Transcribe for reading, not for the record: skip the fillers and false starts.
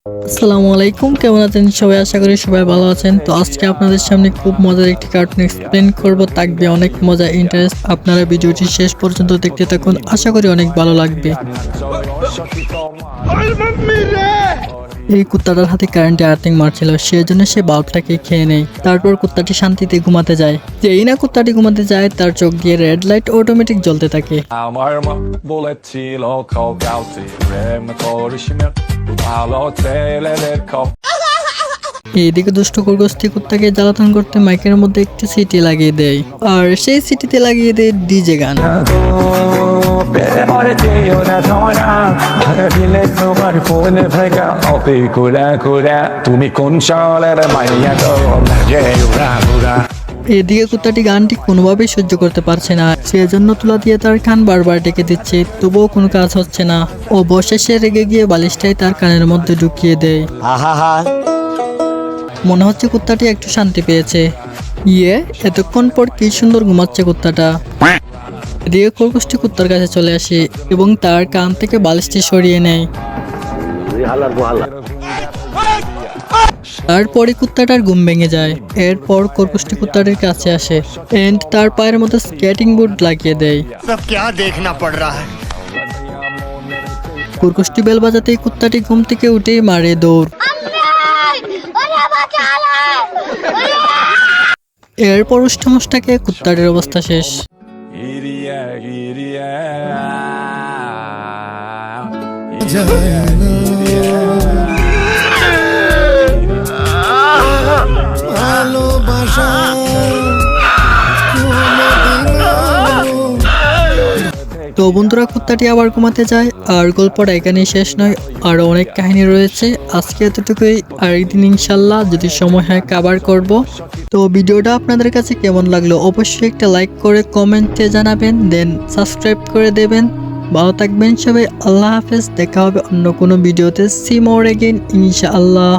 আসসালামু আলাইকুম, কেমন আছেন সবাই? আশা করি সবাই ভালো আছেন। তো আজকে আপনাদের সামনে খুব মজার একটি কার্টুন এক্সপ্লেন করব, থাকবে অনেক মজা ইন্টারেস্ট। আপনারা ভিডিওটি শেষ পর্যন্ত দেখতে থাকুন, আশা করি অনেক ভালো লাগবে। এই কুত্তাটার হাতে কারেন্টে আর্থিং মারছিল, সেজন্য সে বাল্বটাকে খেয়ে নেয়। তারপর কুত্তাটি শান্তিতে ঘুমাতে যায়। যেই না কুত্তাটি ঘুমাতে যায়, তার চোখ দিয়ে রেড লাইট অটোমেটিক জ্বলতে থাকে। আমার মা বলেছিল কাউকে প্রেম করিসনা ভালো ছেলেদের এইদিকে দুষ্ট খরগোশটি কুত্তাকে জ্বালাতন করতে মাইকের মধ্যে একটি সিটি লাগিয়ে দেয়, আর সেই সিটিতে লাগিয়ে দেয় ডিজে গান। তুমি কোন সালের মাইয়া গো এদিকে কুত্তাটি গানটি কোনোভাবেই সহ্য করতে পারছে না, সেজন্য তুলা দিয়ে তার কান বারবার ডেকে দিচ্ছে, তবুও কোনো কাজ হচ্ছে না। অবশেষে রেগে গিয়ে বালিশটাই তার কানের মধ্যে ঢুকিয়ে দেয়। মনে হচ্ছে কুত্তাটি একটু শান্তি পেয়েছে। এতক্ষণ পর কি সুন্দর ঘুমাচ্ছে কুত্তাটা। এদিকে খরগোশটি কুত্তার কাছে চলে আসে এবং তার কান থেকে বালিশটি সরিয়ে নেয়। তারপরে কুত্তাটার ঘুম ভেঙে যায়। এরপর খরগোশটি কুত্তাটির কাছে আসে এন্ড তার পায়ের মধ্যে স্কেটিং বুট লাগিয়ে দেয়। খরগোশটি বেল বাজাতেই কুত্তাটি ঘুম থেকে উঠে মারে দৌড়। এরপর উষ্ঠমষ্টাকে কুত্তাটির অবস্থা শেষ। তো বন্ধুরা, কুত্তাটি আবার ঘুমাতে যায়, আর গল্পটা এখানেই শেষ নয়, আরো অনেক কাহিনী রয়েছে। আজকে এতটুকুই, আর একদিন ইনশাল্লাহ যদি সময় হয় কভার করব। তো ভিডিওটা আপনাদের কাছে কেমন লাগলো অবশ্যই একটা লাইক করে কমেন্টে জানাবেন, দেন সাবস্ক্রাইব করে দেবেন। ভালো থাকবেন সবাই, আল্লাহ হাফেজ। দেখা হবে অন্য কোনো ভিডিওতে। সি মোর এগেইন ইনশাআল্লাহ।